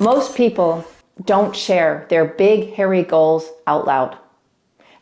Most people don't share their big, hairy goals out loud.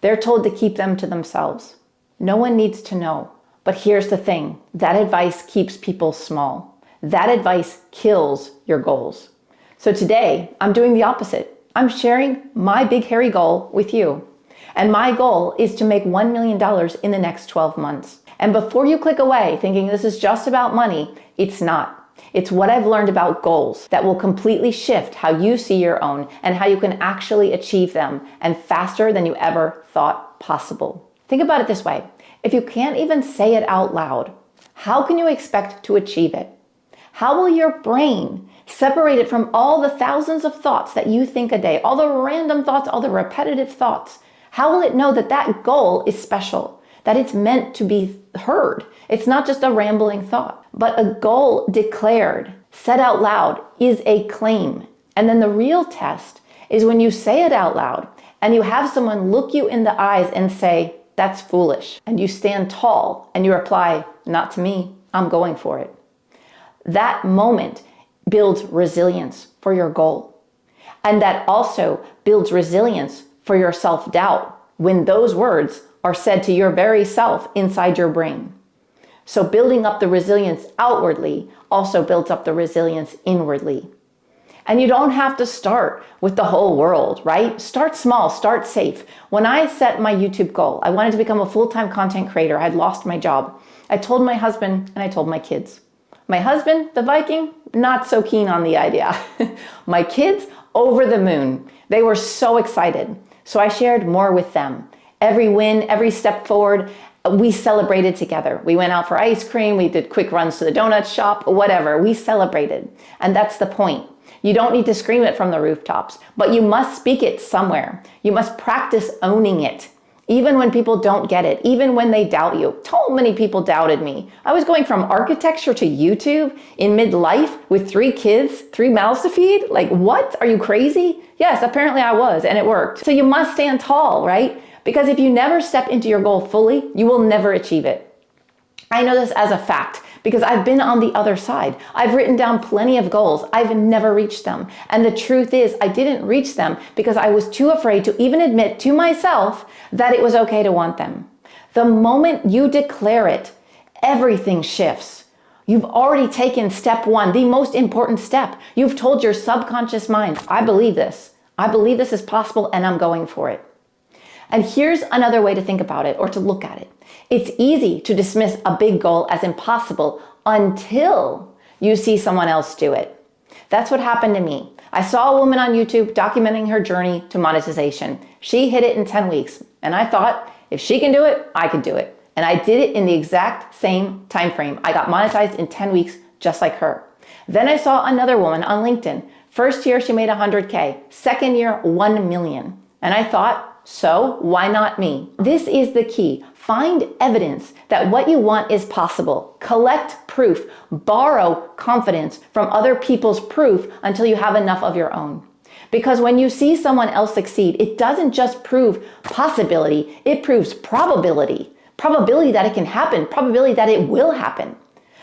They're told to keep them to themselves. No one needs to know. But here's the thing, that advice keeps people small. That advice kills your goals. So today, I'm doing the opposite. I'm sharing my big, hairy goal with you. And my goal is to make $1 million in the next 12 months. And before you click away thinking this is just about money, it's not. It's what I've learned about goals that will completely shift how you see your own and how you can actually achieve them, and faster than you ever thought possible. Think about it this way. If you can't even say it out loud, how can you expect to achieve it? How will your brain separate it from all the thousands of thoughts that you think a day, all the random thoughts, all the repetitive thoughts? How will it know that that goal is special, that it's meant to be heard? It's not just a rambling thought, but a goal declared, said out loud, is a claim. And then the real test is when you say it out loud and you have someone look you in the eyes and say, "That's foolish." And you stand tall and you reply, "Not to me, I'm going for it." That moment builds resilience for your goal. And that also builds resilience for your self-doubt when those words are said to your very self inside your brain. So building up the resilience outwardly also builds up the resilience inwardly. And you don't have to start with the whole world, right? Start small, start safe. When I set my YouTube goal, I wanted to become a full-time content creator. I'd lost my job. I told my husband and I told my kids. My husband, the Viking, not so keen on the idea. My kids, over the moon. They were so excited. So I shared more with them. Every win, every step forward, we celebrated together. We went out for ice cream, we did quick runs to the donut shop, whatever. We celebrated. And that's the point. You don't need to scream it from the rooftops, but you must speak it somewhere. You must practice owning it. Even when people don't get it, even when they doubt you. So many people doubted me. I was going from architecture to YouTube in midlife with 3 kids, 3 mouths to feed. Like, what? Are you crazy? Yes, apparently I was, and it worked. So you must stand tall, right? Because if you never step into your goal fully, you will never achieve it. I know this as a fact because I've been on the other side. I've written down plenty of goals. I've never reached them. And the truth is, I didn't reach them because I was too afraid to even admit to myself that it was okay to want them. The moment you declare it, everything shifts. You've already taken step 1, the most important step. You've told your subconscious mind, I believe this. I believe this is possible and I'm going for it. And here's another way to think about it or to look at it. It's easy to dismiss a big goal as impossible until you see someone else do it. That's what happened to me. I saw a woman on YouTube documenting her journey to monetization. She hit it in 10 weeks. And I thought, if she can do it, I can do it. And I did it in the exact same time frame. I got monetized in 10 weeks, just like her. Then I saw another woman on LinkedIn. First year, she made 100K. Second year, 1 million. And I thought, so why not me? This is the key. Find evidence that what you want is possible. Collect proof. Borrow confidence from other people's proof until you have enough of your own. Because when you see someone else succeed, it doesn't just prove possibility, it proves probability. Probability that it can happen, probability that it will happen.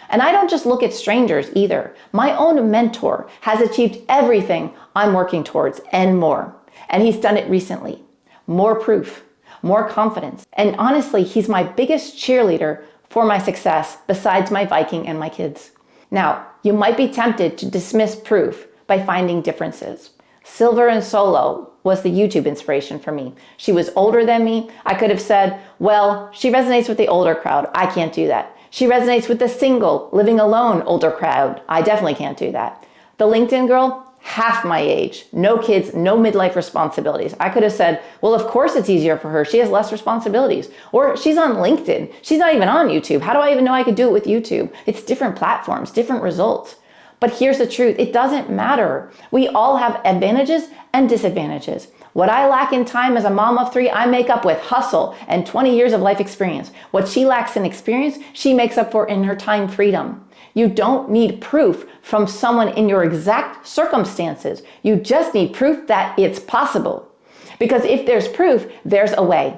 And I don't just look at strangers either. My own mentor has achieved everything I'm working towards and more. And he's done it recently. More proof, more confidence. And honestly, he's my biggest cheerleader for my success besides my Viking and my kids. Now, you might be tempted to dismiss proof by finding differences. Silver and Solo was the YouTube inspiration for me. She was older than me. I could have said, well, she resonates with the older crowd. I can't do that. She resonates with the single, living alone older crowd. I definitely can't do that. The LinkedIn girl, half my age, no kids, no midlife responsibilities. I could have said, well, of course it's easier for her. She has less responsibilities. Or she's on LinkedIn. She's not even on YouTube. How do I even know I could do it with YouTube? It's different platforms, different results. But here's the truth. It doesn't matter. We all have advantages and disadvantages. What I lack in time as a mom of 3, I make up with hustle and 20 years of life experience. What she lacks in experience, she makes up for in her time freedom. You don't need proof from someone in your exact circumstances. You just need proof that it's possible. Because if there's proof, there's a way.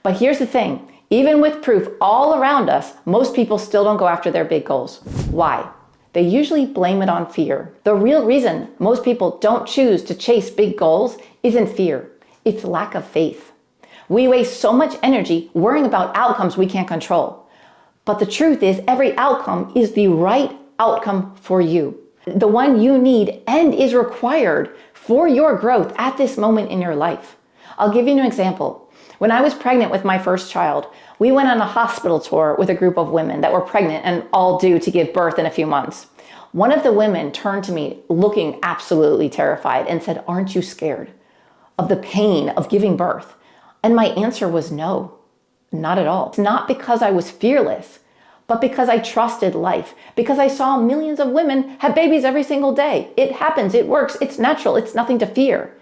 But here's the thing. Even with proof all around us, most people still don't go after their big goals. Why? they usually blame it on fear. The real reason most people don't choose to chase big goals isn't fear. It's lack of faith. We waste so much energy worrying about outcomes we can't control. But the truth is, every outcome is the right outcome for you. The one you need and is required for your growth at this moment in your life. I'll give you an example. When I was pregnant with my first child, we went on a hospital tour with a group of women that were pregnant and all due to give birth in a few months. One of the women turned to me looking absolutely terrified and said, "Aren't you scared of the pain of giving birth?" And my answer was no, not at all. It's not because I was fearless, but because I trusted life, because I saw millions of women have babies every single day. It happens, it works, it's natural, it's nothing to fear.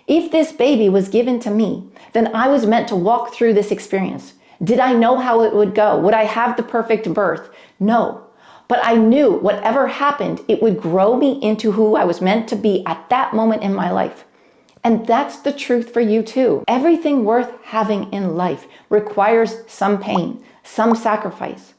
If this baby was given to me, then I was meant to walk through this experience. Did I know how it would go? Would I have the perfect birth? No. But I knew whatever happened, it would grow me into who I was meant to be at that moment in my life. And that's the truth for you too. Everything worth having in life requires some pain, some sacrifice.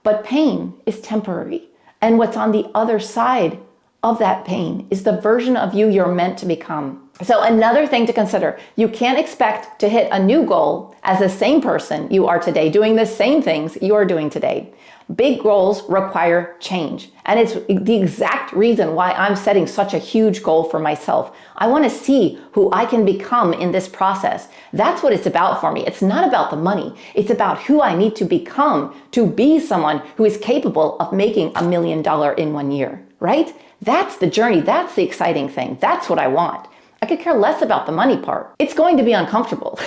But pain is temporary. And what's on the other side of that pain is the version of you you're meant to become. So another thing to consider, you can't expect to hit a new goal as the same person you are today, doing the same things you are doing today. Big goals require change. And it's the exact reason why I'm setting such a huge goal for myself. I want to see who I can become in this process. That's what it's about for me. It's not about the money. It's about who I need to become to be someone who is capable of making $1 million in 1 year, right? That's the journey. That's the exciting thing. That's what I want. I could care less about the money part. It's going to be uncomfortable.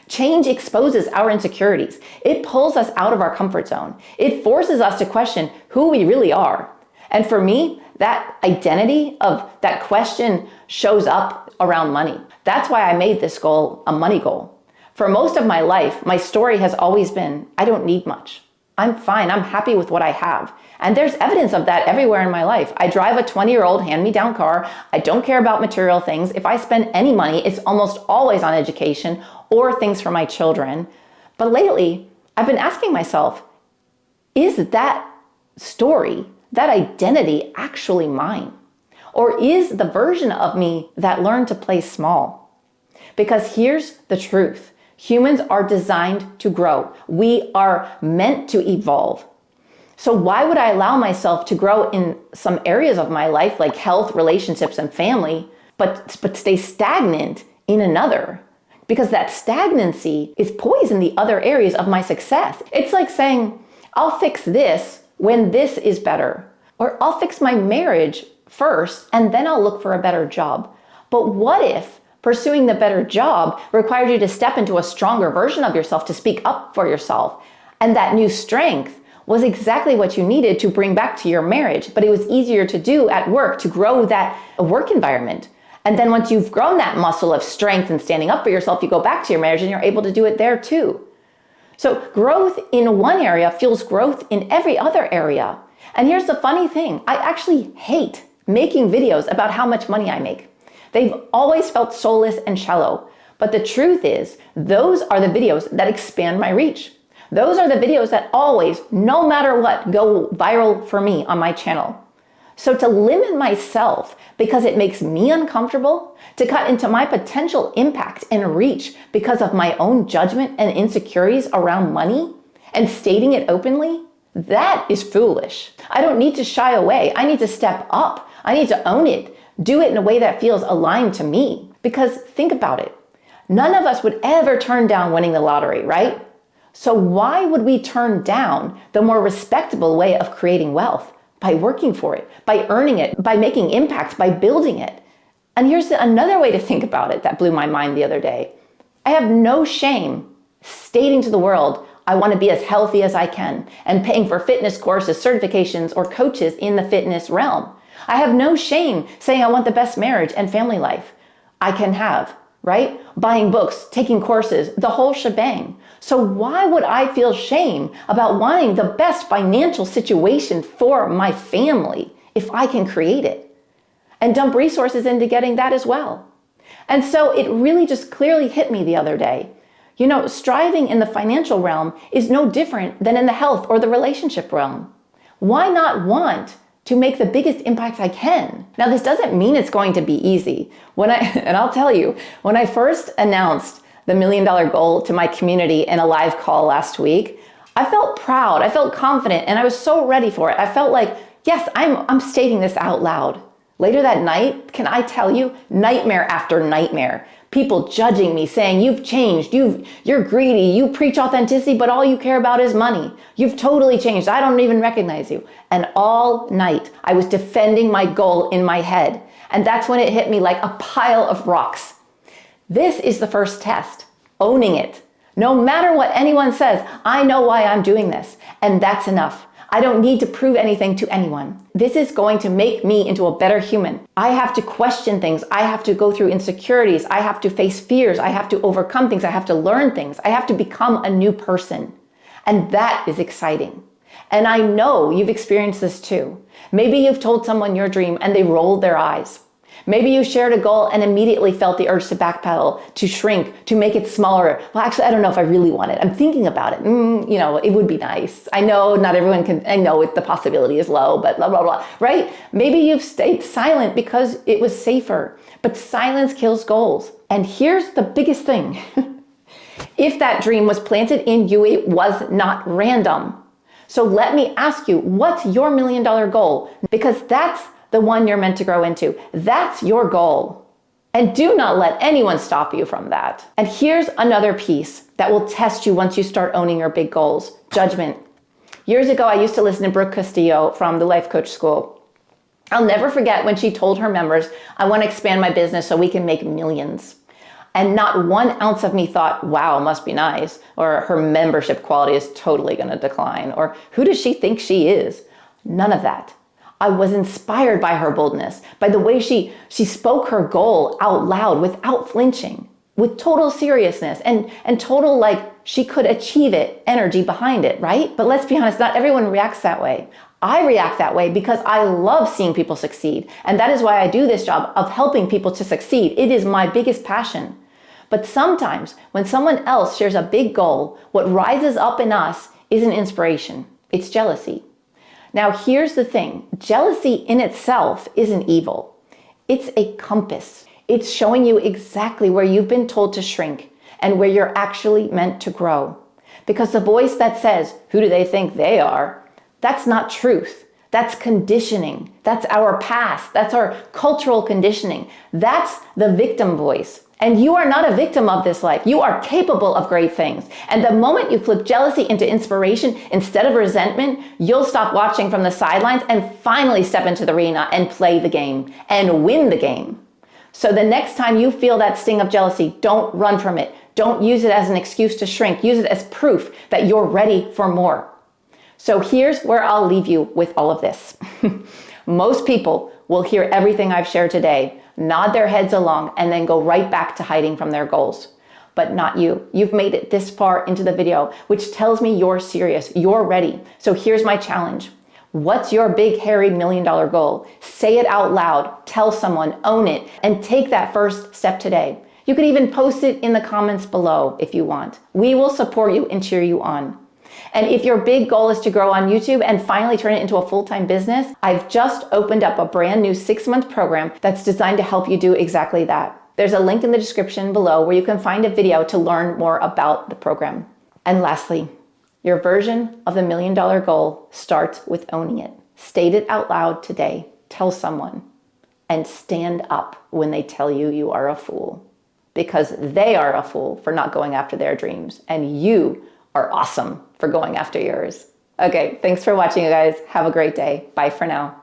Change exposes our insecurities. It pulls us out of our comfort zone. It forces us to question who we really are. And for me, that identity of that question shows up around money. That's why I made this goal a money goal. For most of my life, my story has always been, I don't need much. I'm fine. I'm happy with what I have. And there's evidence of that everywhere in my life. I drive a 20-year-old hand-me-down car. I don't care about material things. If I spend any money, it's almost always on education or things for my children. But lately, I've been asking myself, is that story, that identity actually mine? Or is the version of me that learned to play small? Because here's the truth. Humans are designed to grow. We are meant to evolve. So why would I allow myself to grow in some areas of my life, like health, relationships, and family, but stay stagnant in another? Because that stagnancy is poison the other areas of my success. It's like saying, I'll fix this when this is better. Or I'll fix my marriage first, and then I'll look for a better job. But what if pursuing the better job required you to step into a stronger version of yourself, to speak up for yourself? And that new strength was exactly what you needed to bring back to your marriage, but it was easier to do at work, to grow that work environment. And then once you've grown that muscle of strength and standing up for yourself, you go back to your marriage and you're able to do it there too. So growth in one area fuels growth in every other area. And here's the funny thing, I actually hate making videos about how much money I make. They've always felt soulless and shallow. But the truth is, those are the videos that expand my reach. Those are the videos that always, no matter what, go viral for me on my channel. So to limit myself because it makes me uncomfortable, to cut into my potential impact and reach because of my own judgment and insecurities around money and stating it openly, that is foolish. I don't need to shy away. I need to step up. I need to own it. Do it in a way that feels aligned to me. Because think about it. None of us would ever turn down winning the lottery, right? So why would we turn down the more respectable way of creating wealth? By working for it, by earning it, by making impact, by building it. And here's another way to think about it that blew my mind the other day. I have no shame stating to the world, I want to be as healthy as I can, and paying for fitness courses, certifications, or coaches in the fitness realm. I have no shame saying I want the best marriage and family life I can have, right? Buying books, taking courses, the whole shebang. So why would I feel shame about wanting the best financial situation for my family if I can create it and dump resources into getting that as well? And so it really just clearly hit me the other day. You know, striving in the financial realm is no different than in the health or the relationship realm. Why not want to make the biggest impact I can. Now, this doesn't mean it's going to be easy. And I'll tell you, when I first announced the $1 million goal to my community in a live call last week, I felt proud, I felt confident, and I was so ready for it. I felt like, yes, I'm stating this out loud. Later that night, can I tell you, nightmare after nightmare. People judging me, saying, you've changed, you're greedy, you preach authenticity, but all you care about is money. You've totally changed, I don't even recognize you. And all night, I was defending my goal in my head. And that's when it hit me like a pile of rocks. This is the first test, owning it. No matter what anyone says, I know why I'm doing this, and that's enough. I don't need to prove anything to anyone. This is going to make me into a better human. I have to question things. I have to go through insecurities. I have to face fears. I have to overcome things. I have to learn things. I have to become a new person. And that is exciting. And I know you've experienced this too. Maybe you've told someone your dream and they rolled their eyes. Maybe you shared a goal and immediately felt the urge to backpedal, to shrink, to make it smaller. Well, actually, I don't know if I really want it. I'm thinking about it. It would be nice. I know not everyone can, I know the possibility is low, but blah, blah, blah, right? Maybe you've stayed silent because it was safer, but silence kills goals. And here's the biggest thing. If that dream was planted in you, it was not random. So let me ask you, what's your $1 million goal? Because that's the one you're meant to grow into. That's your goal. And do not let anyone stop you from that. And here's another piece that will test you once you start owning your big goals: judgment. Years ago, I used to listen to Brooke Castillo from the Life Coach School. I'll never forget when she told her members, I want to expand my business so we can make millions. And not 1 ounce of me thought, wow, must be nice, or her membership quality is totally going to decline, or who does she think she is? None of that. I was inspired by her boldness, by the way she spoke her goal out loud without flinching, with total seriousness and total like she could achieve it, energy behind it, right? But let's be honest, not everyone reacts that way. I react that way because I love seeing people succeed. And that is why I do this job of helping people to succeed. It is my biggest passion. But sometimes when someone else shares a big goal, what rises up in us isn't inspiration, it's jealousy. Now, here's the thing. Jealousy in itself isn't evil. It's a compass. It's showing you exactly where you've been told to shrink and where you're actually meant to grow. Because the voice that says, who do they think they are? That's not truth. That's conditioning. That's our past. That's our cultural conditioning. That's the victim voice. And you are not a victim of this life. You are capable of great things. And the moment you flip jealousy into inspiration instead of resentment, you'll stop watching from the sidelines and finally step into the arena and play the game and win the game. So the next time you feel that sting of jealousy, don't run from it. Don't use it as an excuse to shrink. Use it as proof that you're ready for more. So here's where I'll leave you with all of this. Most people will hear everything I've shared today, nod their heads along, and then go right back to hiding from their goals. But not you. You've made it this far into the video, which tells me you're serious, you're ready. So here's my challenge. What's your big, hairy $1 million goal? Say it out loud, tell someone, own it, and take that first step today. You could even post it in the comments below if you want. We will support you and cheer you on. And if your big goal is to grow on YouTube and finally turn it into a full-time business, I've just opened up a brand new 6-month program that's designed to help you do exactly that. There's a link in the description below where you can find a video to learn more about the program. And lastly, your version of the $1 million goal starts with owning it. State it out loud today. Tell someone. And stand up when they tell you you are a fool. Because they are a fool for not going after their dreams. And you are awesome for going after yours. Okay, thanks for watching, you guys. Have a great day. Bye for now.